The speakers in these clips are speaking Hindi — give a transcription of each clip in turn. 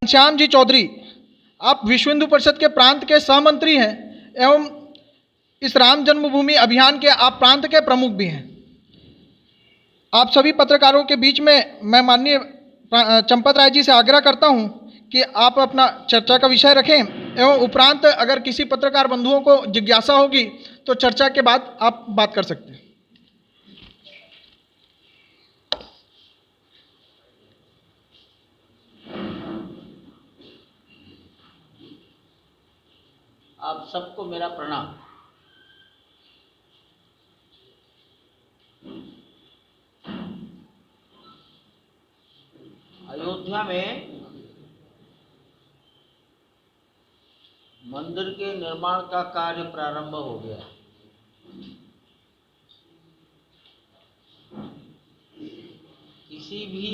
श्याम जी चौधरी, आप विश्व हिंदू परिषद के प्रांत के सहमंत्री हैं एवं इस राम जन्मभूमि अभियान के आप प्रांत के प्रमुख भी हैं। आप सभी पत्रकारों के बीच में मैं माननीय चंपत राय जी से आग्रह करता हूं कि आप अपना चर्चा का विषय रखें एवं उपरांत अगर किसी पत्रकार बंधुओं को जिज्ञासा होगी तो चर्चा के बाद आप बात कर सकते हैं। आप सबको मेरा प्रणाम। अयोध्या में मंदिर के निर्माण का कार्य प्रारंभ हो गया। किसी भी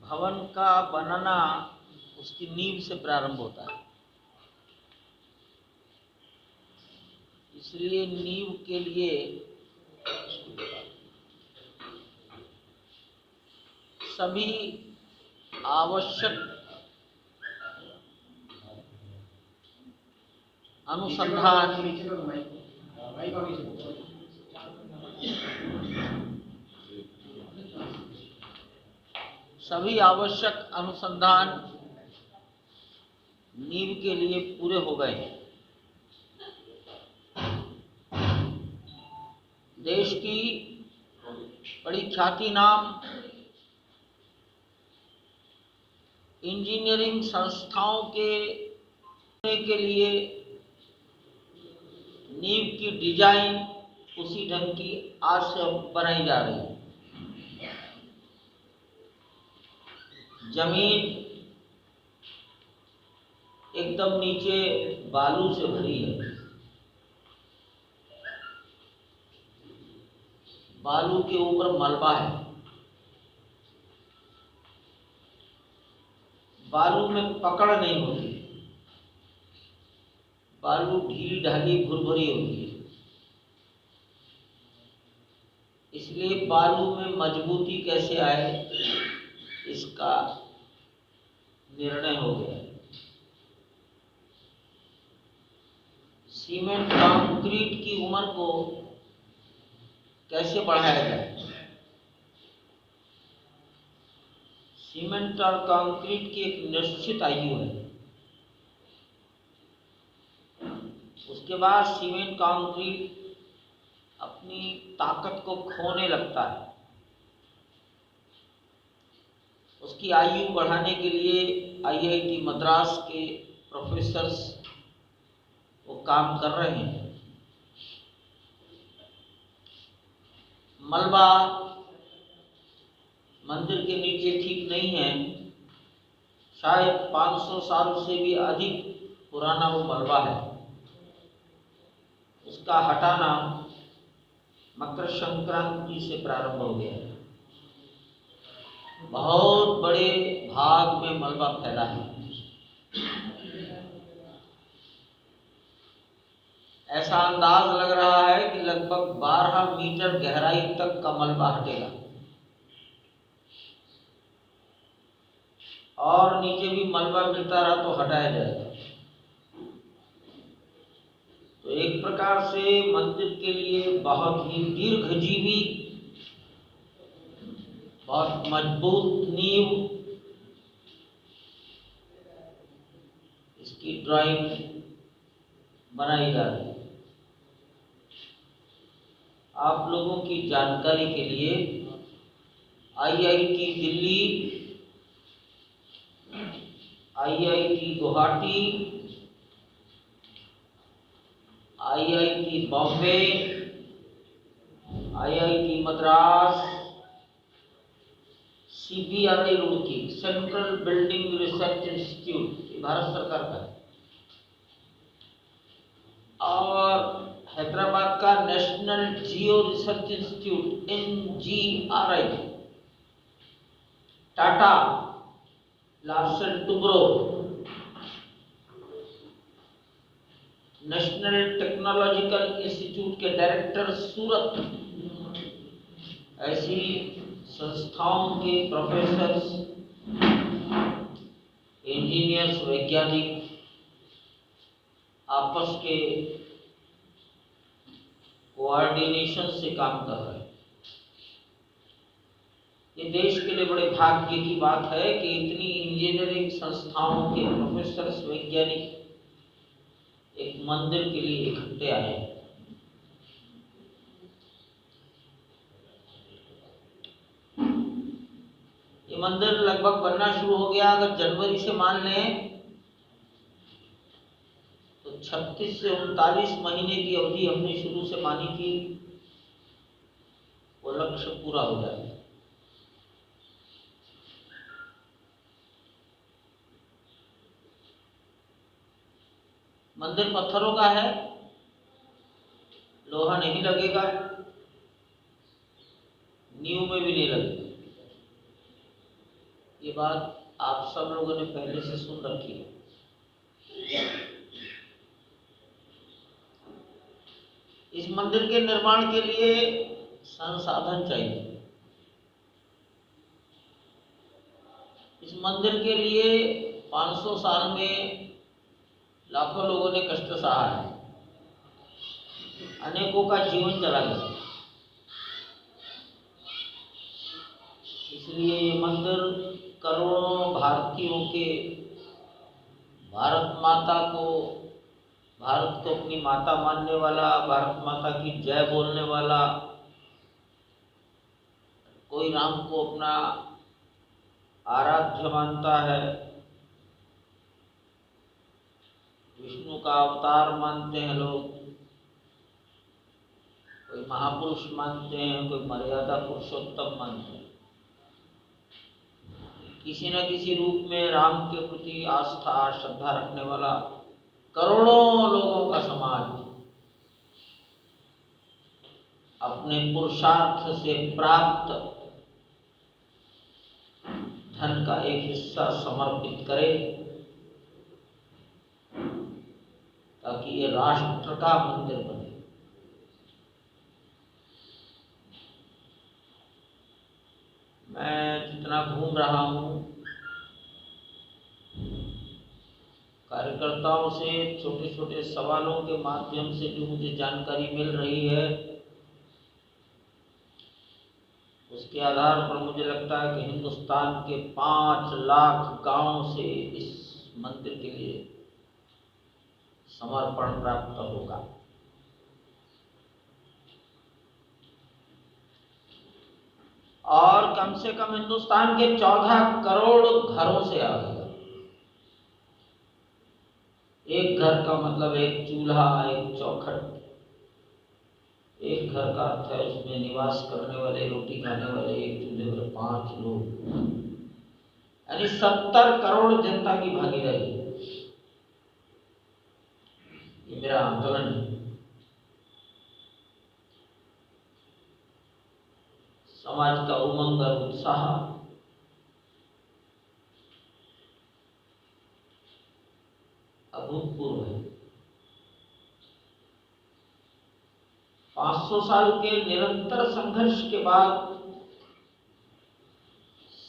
भवन का बनना उसकी नींव से प्रारंभ होता है, इसलिए नींव के लिए सभी आवश्यक अनुसंधान नींव के लिए पूरे हो गए हैं। देश की बड़ी ख्याति नाम इंजीनियरिंग संस्थाओं के लिए नींव की डिजाइन उसी ढंग की आज से बनाई जा रही है। जमीन एकदम नीचे बालू से भरी है। बालू के ऊपर मलबा है। बालू में पकड़ नहीं होती, बालू ढीली ढाली भुरभुरी होती है, इसलिए बालू में मजबूती कैसे आए इसका निर्णय हो गया। सीमेंट कंक्रीट की उम्र को कैसे बढ़ाया जाए। सीमेंट और कंक्रीट की एक निश्चित आयु है, उसके बाद सीमेंट कंक्रीट अपनी ताकत को खोने लगता है। उसकी आयु बढ़ाने के लिए IIT मद्रास के प्रोफेसर्स वो काम कर रहे हैं। मलबा मंदिर के नीचे ठीक नहीं है, शायद 500 साल से भी अधिक पुराना वो मलबा है। उसका हटाना मकर संक्रांति से प्रारंभ हो गया है। बहुत बड़े भाग में मलबा फैला है। ऐसा अंदाज लग रहा है कि लगभग 12 मीटर गहराई तक का मलबा हटेगा और नीचे भी मलबा मिलता रहा तो हटाया जाएगा। तो एक प्रकार से मंदिर के लिए बहुत ही दीर्घजीवी, बहुत मजबूत नींव इसकी ड्राइंग बनाई जा रही है। आप लोगों की जानकारी के लिए IIT Delhi, IIT Guwahati, IIT Bombay, IIT Madras, CBRI Roorkee, central building research institute Bharat सरकार का है, और हैदराबाद का नेशनल जियो research institute NGRI, Tata, Larsen Toubro, national technological institute के डायरेक्टर सूरत, ऐसी संस्थाओं के प्रोफेसर्स इंजीनियर्स, वैज्ञानिक आपस के कोऑर्डिनेशन से काम कर रहे हैं। ये देश के लिए बड़े भाग्य की बात है कि इतनी इंजीनियरिंग संस्थाओं के प्रोफेसर्स, वैज्ञानिक एक मंदिर के लिए इकट्ठे आए। ये मंदिर लगभग बनना शुरू हो गया, अगर जनवरी से मान लें तो 36 से 39 महीने की अवधि हमने शुरू से मानी थी, वो लक्ष्य पूरा हो जाएगा। मंदिर पत्थरों का है, लोहा नहीं लगेगा, नींव में भी नहीं लगेगा। ये बात आप सब लोगों ने पहले से सुन रखी है। इस मंदिर के निर्माण के लिए संसाधन चाहिए। इस मंदिर के लिए 500 साल में लाखों लोगों ने कष्ट सहा है, अनेकों का जीवन चला गया। इसलिए ये मंदिर करोड़ों भारतीयों के भारत को अपनी माता मानने वाला, भारत माता की जय बोलने वाला, कोई राम को अपना आराध्य मानता है, विष्णु का अवतार मानते हैं लोग, कोई महापुरुष मानते हैं, कोई मर्यादा पुरुषोत्तम मानते हैं। किसी न किसी रूप में राम के प्रति आस्था, श्रद्धा रखने वाला करोड़ों लोगों का समाज अपने पुरुषार्थ से प्राप्त धन का एक हिस्सा समर्पित करे, ताकि ये राष्ट्र का मंदिर बने। मैं जितना घूम रहा हूँ, कार्यकर्ताओं से छोटे छोटे सवालों के माध्यम से जो मुझे जानकारी मिल रही है, उसके आधार पर मुझे लगता है कि हिंदुस्तान के 5 लाख गांवों से इस मंदिर के लिए समर्पण प्राप्त होगा। और कम से कम हिंदुस्तान के 14 करोड़ घरों से आएगा। एक घर का मतलब एक चूल्हा, एक चौखट। एक घर का अर्थ है उसमें निवास करने वाले, रोटी खाने वाले, एक चूल्हे पर 5 लोग, यानी 70 करोड़ जनता की भागीदारी। ये मेरा आंकलन है। समाज का उमंग और उत्साह अभूतपूर्व है। 500 साल के निरंतर संघर्ष के बाद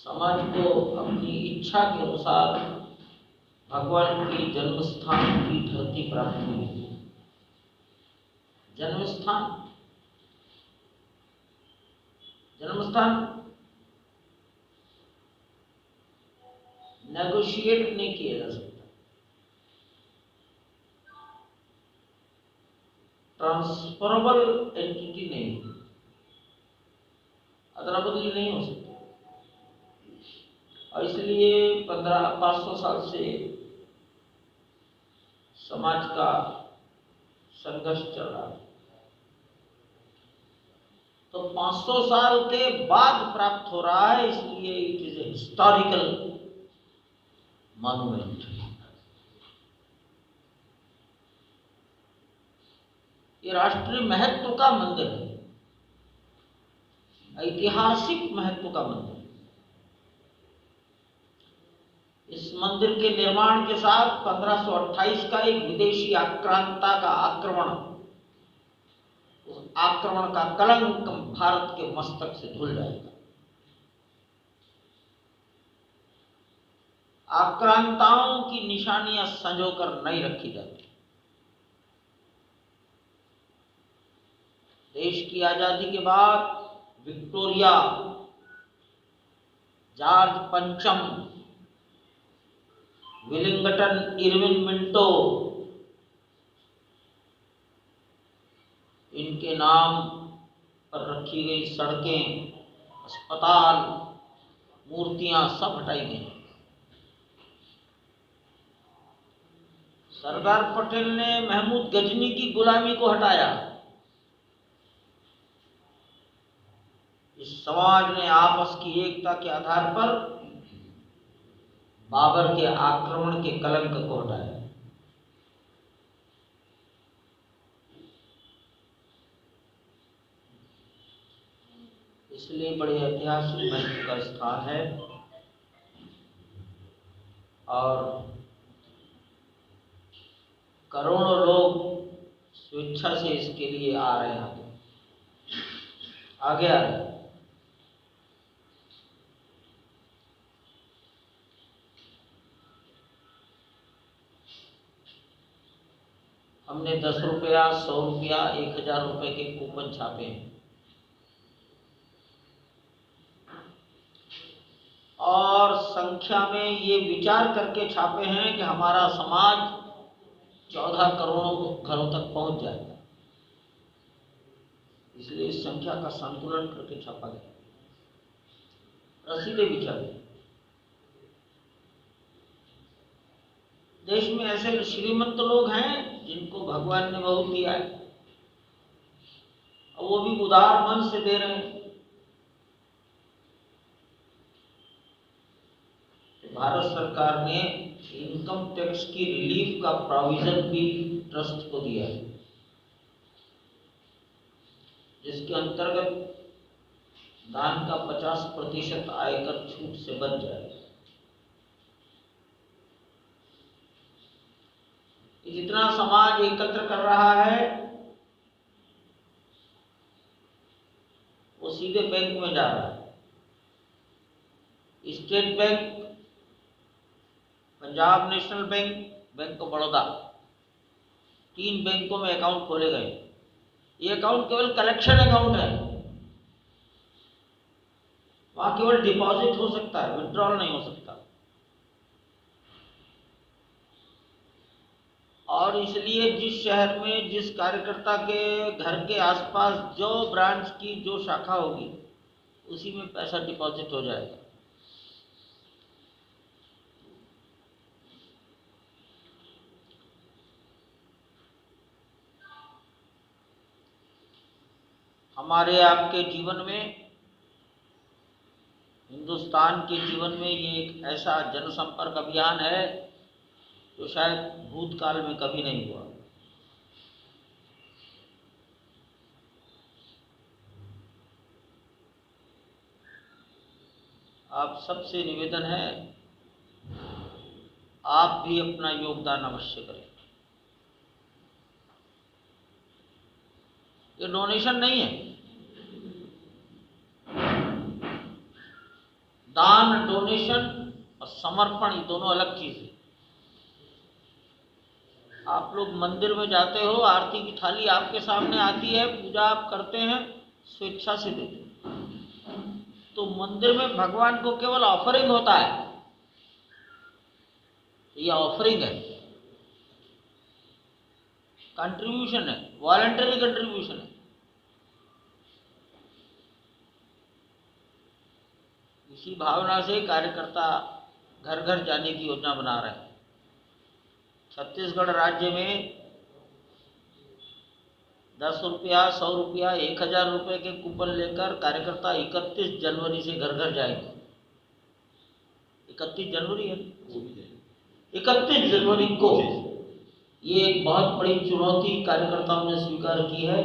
समाज को अपनी इच्छा के अनुसार भगवान की जन्मस्थान की धरती प्राप्त हुई। जन्मस्थान नेगोशिएट नहीं किया जा सकता, ट्रांसफरेबल एंटिटी नहीं, अदला बदली नहीं हो सकती। और इसलिए 500 साल से समाज का संघर्ष चल रहा है। तो 500 साल के बाद प्राप्त हो रहा है, इसलिए it is a historical monument. ये राष्ट्रीय महत्व का मंदिर है, ऐतिहासिक महत्व का मंदिर। इस मंदिर के निर्माण के साथ 1528 का एक विदेशी आक्रांता का आक्रमण, उस आक्रमण का कलंक भारत के मस्तक से धुल जाएगा। आक्रांताओं की निशानियां संजोकर नहीं रखी जाती। देश की आजादी के बाद विक्टोरिया, जॉर्ज पंचम, विलिंगटन इरविन मिंटो, इनके नाम पर रखी गई सड़कें, अस्पताल, मूर्तियां सब हटाई गई। सरदार पटेल ने महमूद गजनी की गुलामी को हटाया। इस समाज ने आपस की एकता के आधार पर बाबर के आक्रमण के कलंक को हटाया। इसलिए बड़े ऐतिहासिक महत्व का स्थान है और करोड़ों लोग स्वेच्छा से इसके लिए आ रहे हैं, आगे आ रहे हैं। हमने 10 रुपया, 100 रुपया, 1000 रुपए के कूपन छापे हैं और संख्या में ये विचार करके छापे हैं कि हमारा समाज 14 करोड़ घरों तक पहुंच जाएगा। इसलिए इस संख्या का संतुलन करके छापा गया। रसीदें भी छापी। देश में ऐसे श्रीमंत लोग हैं जिनको भगवान ने बहुत दिया है और वो भी उदार मन से दे रहे हैं। भारत सरकार ने इनकम टैक्स की रिलीफ का प्रोविजन भी ट्रस्ट को दिया है, जिसके अंतर्गत दान का 50% आयकर छूट से बच जाएगा। जितना समाज एकत्र कर रहा है वो सीधे बैंक में जा रहा है। State bank, Punjab national bank, bank of Baroda, 3 बैंकों में अकाउंट खोले गए। ये अकाउंट केवल कलेक्शन अकाउंट है, वहां केवल डिपॉजिट हो सकता है, विड्रॉल नहीं हो सकता। और इसलिए जिस शहर में जिस कार्यकर्ता के घर के आसपास जो ब्रांच की जो शाखा होगी उसी में पैसा डिपॉजिट हो जाएगा। हमारे आपके जीवन में, हिंदुस्तान के जीवन में ये एक ऐसा जनसंपर्क अभियान है जो शायद भूतकाल में कभी नहीं हुआ। आप सबसे निवेदन है, आप भी अपना योगदान अवश्य करें। ये डोनेशन नहीं है, दान, डोनेशन और समर्पण ये दोनों अलग चीज है। आप लोग मंदिर में जाते हो, आरती की थाली आपके सामने आती है, पूजा आप करते हैं, स्वेच्छा से देते हो। तो मंदिर में भगवान को केवल ऑफरिंग होता है, ये ऑफरिंग है, कंट्रीब्यूशन है, वॉलंटरी कंट्रीब्यूशन है। इसी भावना से कार्यकर्ता घर घर जाने की योजना बना रहे हैं। छत्तीसगढ़ राज्य में 10 रुपया, 100 रुपया, 1000 रुपये के कूपन लेकर कार्यकर्ता 31 जनवरी से घर घर जाएंगे। 31 जनवरी है, 31 जनवरी को ये एक बहुत बड़ी चुनौती कार्यकर्ताओं ने स्वीकार की है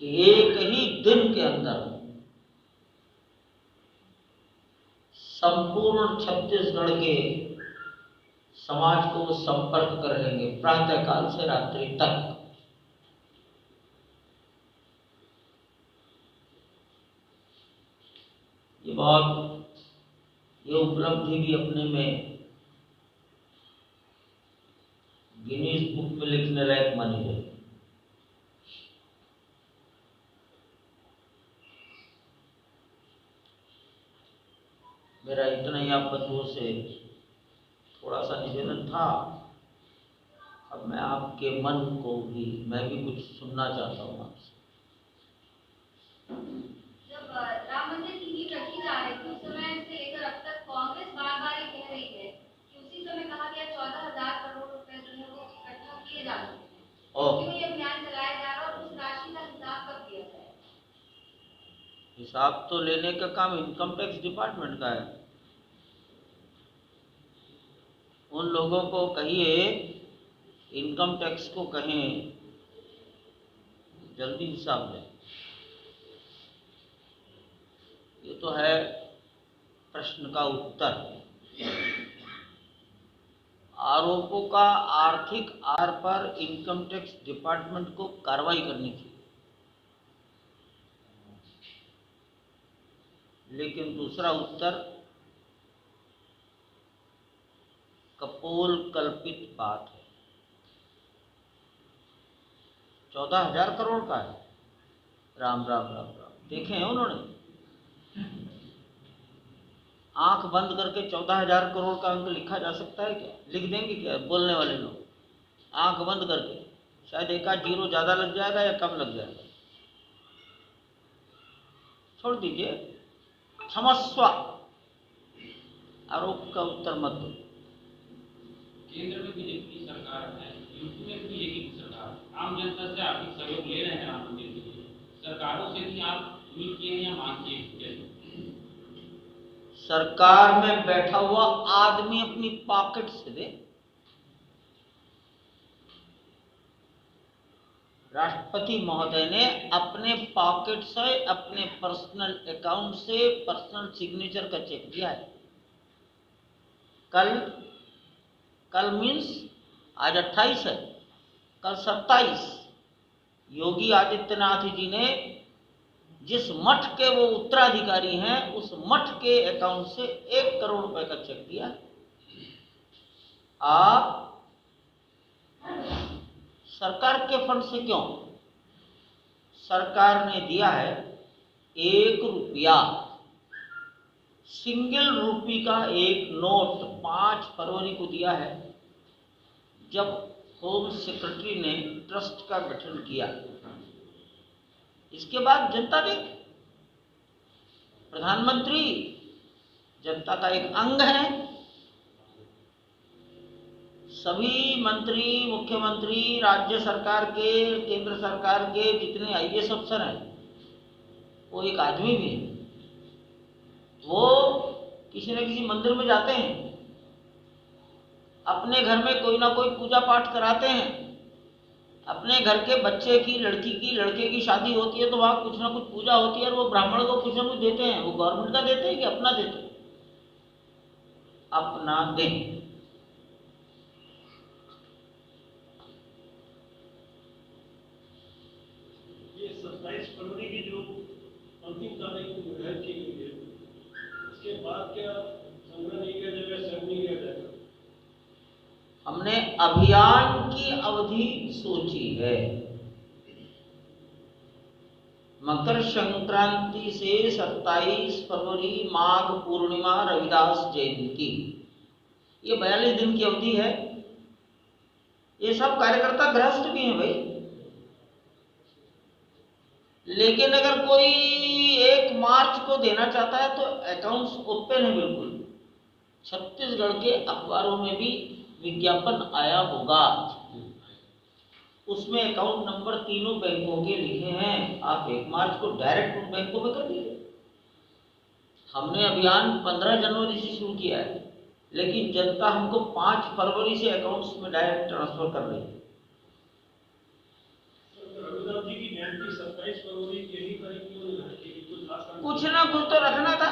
कि एक ही दिन के अंदर संपूर्ण छत्तीसगढ़ के समाज को संपर्क कर लेंगे, प्रातःकाल से रात्रि तक। ये बहुत ये उपलब्धि भी अपने में गिनीज बुक में लिखने लायक मानी जाए। मेरा इतना ही आप बंधुओं से थोड़ा सा निवेदन था। अब मैं आपके मन को भी, मैं भी कुछ सुनना चाहता हूँ आपसे। जब राम मंदिर की नींव रखी जा रही थी उस समय से लेकर अब तक कांग्रेस बार बार ये कह रही है कि उसी समय कहा गया 14,000 करोड़ रुपए जो है वो इकट्ठा किए जा रहे हैं। और क्यों ये अभियान चलाया जा रहा है और उस राशि का हिसाब कब दिया जाए? हिसाब तो लेने का काम इनकम टैक्स डिपार्टमेंट का है। उन लोगों को कहिए, इनकम टैक्स को कहें जल्दी हिसाब लें। ये तो है प्रश्न का उत्तर। आरोपों का आर्थिक आर पर इनकम टैक्स डिपार्टमेंट को कार्रवाई करनी चाहिए, लेकिन दूसरा उत्तर कपोल कल्पित बात है। 14,000 करोड़ का है। राम राम राम राम, देखे हैं उन्होंने? आंख बंद करके 14,000 करोड़ का अंक लिखा जा सकता है क्या? लिख देंगे क्या बोलने वाले लोग? आंख बंद करके शायद एक आध जीरो ज्यादा लग जाएगा या कम लग जाएगा, छोड़ दीजिए। क्षमस्व, आरोप का उत्तर मत दो। केंद्र में बीजेपी की सरकार है, यूपी में बीजेपी की सरकार, आम जनता से आर्थिक सहयोग ले रहे हैं राम मंदिर के लिए। सरकारों से भी आप उम्मीद किए या मांग किए? सरकार में बैठा हुआ आदमी अपनी पॉकेट से दे। राष्ट्रपति महोदय ने अपने पॉकेट से, अपने पर्सनल अकाउंट से, पर्सनल सिग्नेचर का चेक दिया है। कल मीन्स आज 28 है, कल 27 योगी आदित्यनाथ जी ने जिस मठ के वो उत्तराधिकारी हैं उस मठ के अकाउंट से 1 करोड़ रुपए का चेक दिया। आप सरकार के फंड से क्यों? सरकार ने दिया है 1 रुपया, सिंगल रुपी का एक नोट 5 फरवरी को दिया है, जब होम सेक्रेटरी ने ट्रस्ट का गठन किया। इसके बाद जनता दे। प्रधानमंत्री जनता का एक अंग है। सभी मंत्री, मुख्यमंत्री, राज्य सरकार के, केंद्र सरकार के जितने आईएएस अफसर हैं वो एक आदमी भी है। वो किसी न किसी मंदिर में जाते हैं, अपने घर में कोई ना कोई पूजा पाठ कराते हैं। अपने घर के बच्चे की, लड़की की, लड़के की शादी होती है तो वहाँ कुछ ना कुछ पूजा होती है और वो ब्राह्मण को कुछ ना कुछ देते हैं। वो गवर्नमेंट का देते हैं कि अपना देते हैं? अपना दें। ये 27 फरवरी की जो अंतिम तारीख निर्धारित की गई है, इसके बाद क्या संग्रह नहीं किया जाएगा, सेव नहीं किया जाएगा? हमने अभियान की अवधि सोची है। मकर संक्रांति से 27 फरवरी, माघ पूर्णिमा, रविदास जयंती, ये 42 दिन की अवधि है। ये सब कार्यकर्ता गृहस्थ भी हैं भाई, लेकिन अगर कोई 1 मार्च को देना चाहता है तो अकाउंट्स ओपन है बिल्कुल। छत्तीसगढ़ के अखबारों में भी विज्ञापन आया होगा, उसमें अकाउंट नंबर तीनों बैंकों के लिखे हैं। आप 1 मार्च को डायरेक्ट उन बैंकों में कर दीजिए। हमने अभियान 15 जनवरी से शुरू किया है, लेकिन जनता हमको 5 फरवरी से अकाउंट्स में डायरेक्ट ट्रांसफर कर रही है। रविदास जी की जयंती 27 फरवरी की यही तारीख क्यों नहीं रखी? कुछ ना कुछ तो रखना था।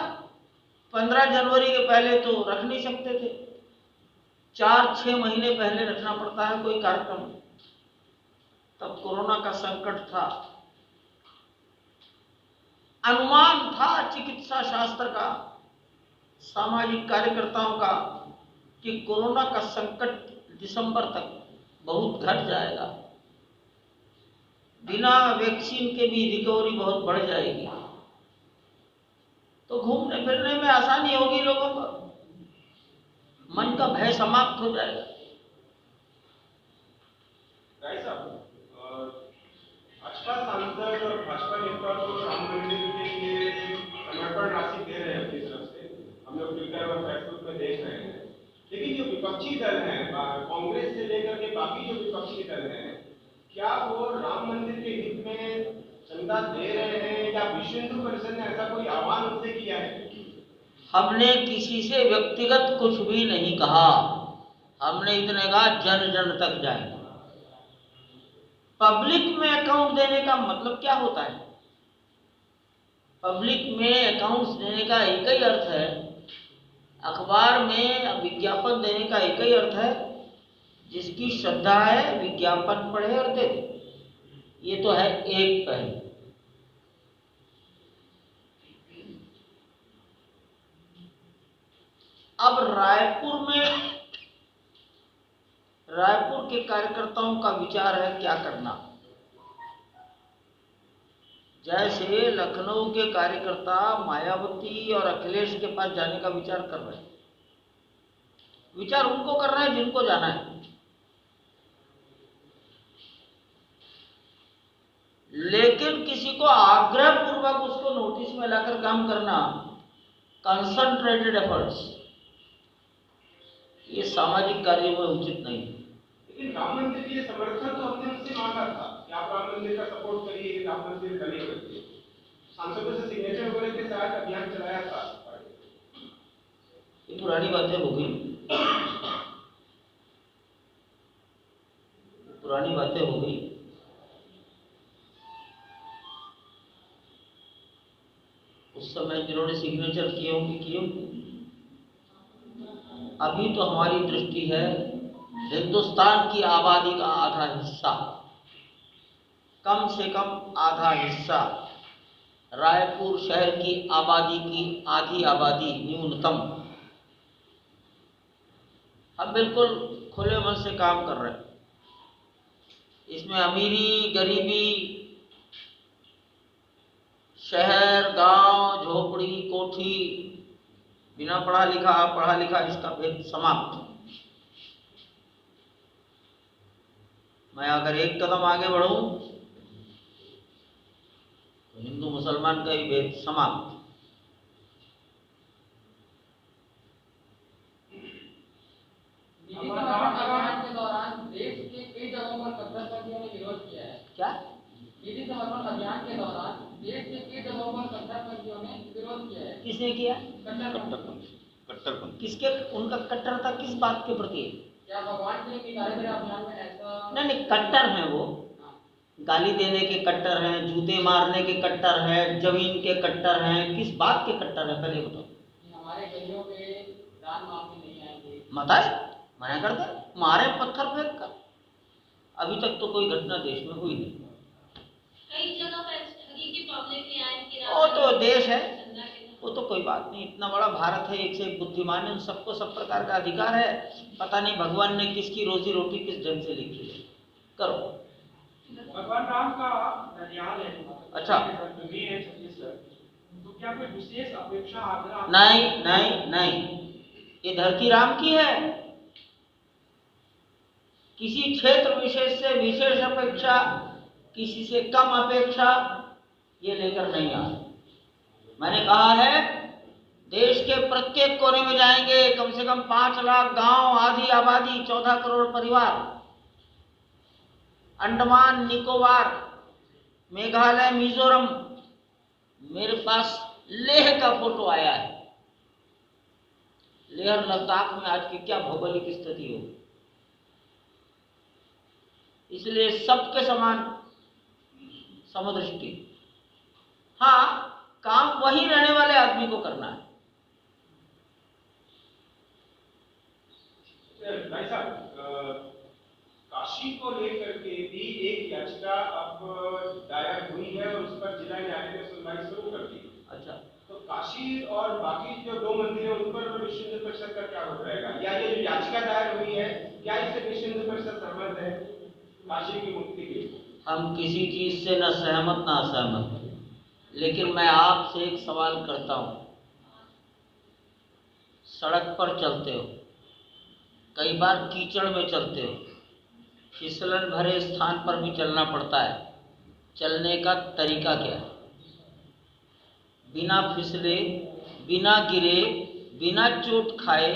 15 जनवरी के पहले तो रख नहीं सकते थे, 4-6 महीने पहले रखना पड़ता है कोई कार्यक्रम। तब कोरोना का संकट था, अनुमान था चिकित्सा शास्त्र का, सामाजिक कार्यकर्ताओं का कि कोरोना का संकट दिसंबर तक बहुत घट जाएगा, बिना वैक्सीन के भी रिकवरी बहुत बढ़ जाएगी, तो घूमने फिरने में आसानी होगी, लोगों को मन का भय समाप्त हो जाएगा। राय साहब, भाजपा सांसद और भाजपा नेता तो राम मंदिर के लिए समर्पण राशि दे रहे हैं अपनी तरफ से, हम लोग ट्विटर और फेसबुक में देख रहे हैं, लेकिन जो विपक्षी दल हैं, कांग्रेस से लेकर के बाकी जो विपक्षी दल हैं, क्या वो राम मंदिर के हित में चंदा दे रहे हैं, या विश्व हिंदू परिषद ने ऐसा कोई आह्वान उनसे किया है? हमने किसी से व्यक्तिगत कुछ भी नहीं कहा, हमने इतने कहा जन जन तक जाएगा। पब्लिक में अकाउंट देने का मतलब क्या होता है? पब्लिक में अकाउंट्स देने का एक ही अर्थ है, अखबार में विज्ञापन देने का एक ही अर्थ है, जिसकी श्रद्धा है विज्ञापन पढ़े और दे दे। ये तो है एक पहलू। अब रायपुर के कार्यकर्ताओं का विचार है क्या करना। जैसे लखनऊ के कार्यकर्ता मायावती और अखिलेश के पास जाने का विचार कर रहे हैं, विचार उनको करना है जिनको जाना है, लेकिन किसी को आग्रह पूर्वक उसको नोटिस में लाकर काम करना, कंसंट्रेटेड एफर्ट्स, ये सामाजिक कार्यों में उचित नहीं है। लेकिन राम मंदिर के लिए समर्थन तो हमने उनसे मांगा था कि आप राम मंदिर का सपोर्ट करिए, राम मंदिर बने करके, सांसदों से सिग्नेचर वगैरह के साथ अभियान चलाया था। ये पुरानी बातें हो गई, पुरानी बातें हो गई। उस समय जिन्होंने सिग्नेचर किए होंगे। अभी तो हमारी दृष्टि है हिंदुस्तान की आबादी का आधा हिस्सा, कम से कम आधा हिस्सा, रायपुर शहर की आबादी की आधी आबादी न्यूनतम, हम बिल्कुल खुले मन से काम कर रहे हैं। इसमें अमीरी गरीबी, शहर गांव, झोपड़ी कोठी, बिना पढ़ा लिखा इसका भेद समाप्त। मैं अगर एक कदम आगे बढ़ूं तो हिंदू मुसलमान का ही भेद समाप्त। अभियान के दौरान देश के कई जगहों पर कट्टरपंथियों ने विरोध किया है। क्या? निधि समर्पण अभियान के दौरान देश के कई जगहों पर कट्टरपंथियों ने विरोध किया है। किसने किया? कट्टरपंथी। किसके? उनका कट्टरता किस बात के प्रति है? क्या भगवान के लिए निकाले गए अभियान में ऐसा? नहीं, कट्टर हैं वो, गाली देने के कट्टर हैं, जूते मारने के कट्टर हैं, जमीन के कट्टर हैं। किस बात के कट्टर हैं पहले बताओ। हमारे गलियों पे दान मांगने नहीं आएंगे, मत आए, मना कर दे, मारे पत्थर फेंक कर। अभी तक तो कोई घटना देश में हुई नहीं। कई जगह पर ठगी की प्रॉब्लम भी आई कि वो तो देश है, वो तो कोई बात नहीं, इतना बड़ा भारत है, एक से एक बुद्धिमान है, उन सबको सब प्रकार का अधिकार है। पता नहीं भगवान ने किसकी रोजी रोटी किस ढंग से लिखी है, करो। भगवान राम का ननिहाल है, अच्छा, जमीन है छत्तीसगढ़, तो क्या कोई विशेष अपेक्षा आग्रह? नहीं नहीं नहीं, ये धरती राम की है। किसी क्षेत्र विशेष से विशेष अपेक्षा, किसी से कम अपेक्षा ये लेकर नहीं आ। मैंने कहा है देश के प्रत्येक कोने में जाएंगे, कम से कम 5 लाख गांव, आधी आबादी, 14 करोड़ परिवार, अंडमान निकोबार, मेघालय, मिजोरम। मेरे पास लेह का फोटो आया है। लेह और लद्दाख में आज की क्या भौगोलिक स्थिति हो, इसलिए सबके समान समदृष्टि। हाँ, काम वहीं रहने वाले आदमी को करना है। भाई साहब, काशी को लेकर के भी एक याचिका अब दायर हुई है और उस पर जिला न्यायालय ने सुनवाई शुरू कर दी। अच्छा, तो काशी और बाकी जो 2 मंदिर हैं उन पर विश्व हिंदू परिषद का क्या मत रहेगा, या ये जो याचिका दायर हुई है क्या इससे विश्व हिंदू परिषद सहमत है काशी की मुक्ति के? हम किसी चीज से न सहमत न असहमत, लेकिन मैं आपसे एक सवाल करता हूँ। सड़क पर चलते हो, कई बार कीचड़ में चलते हो, फिसलन भरे स्थान पर भी चलना पड़ता है। चलने का तरीका क्या है? बिना फिसले, बिना गिरे, बिना चोट खाए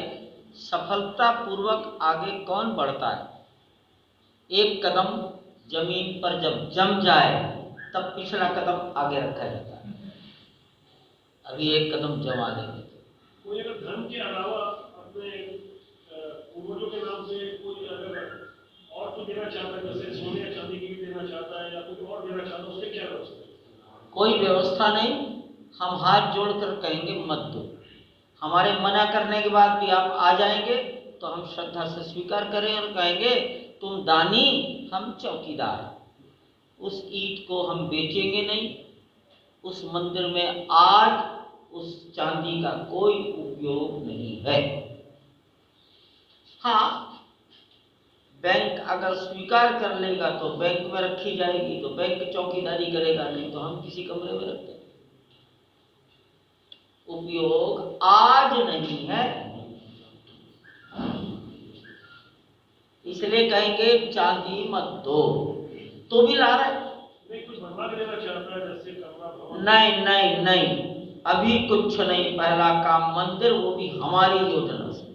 सफलतापूर्वक आगे कौन बढ़ता है? एक कदम जमीन पर जब जम जाए तब पिछला कदम आगे रखा जाता है। अभी एक कदम जमा देंगे। कोई अगर धर्म के अलावा अपने पूर्वजों के नाम से कोई अगर और कुछ देना चाहता है, जैसे सोने या चांदी की भी देना चाहता है या कुछ और देना चाहता है, उसमें क्या व्यवस्था है? कोई व्यवस्था नहीं। हम हाथ जोड़कर कहेंगे मत दो। हमारे मना करने के बाद भी आप आ जाएंगे तो हम श्रद्धा से स्वीकार करें और कहेंगे तुम दानी, हम चौकीदार। उस ईंट को हम बेचेंगे नहीं। उस मंदिर में आज उस चांदी का कोई उपयोग नहीं है। हाँ, बैंक अगर स्वीकार कर लेगा तो बैंक में रखी जाएगी, तो बैंक चौकीदारी करेगा, नहीं तो हम किसी कमरे में रखते हैं। उपयोग आज नहीं है, इसलिए कहेंगे चांदी मत दो। तो भी ला रहे नहीं, कुछ बनवा के देना चाहता है जैसे कमरा भवन। नहीं, अभी कुछ नहीं। पहला काम मंदिर, वो भी हमारी योजना से।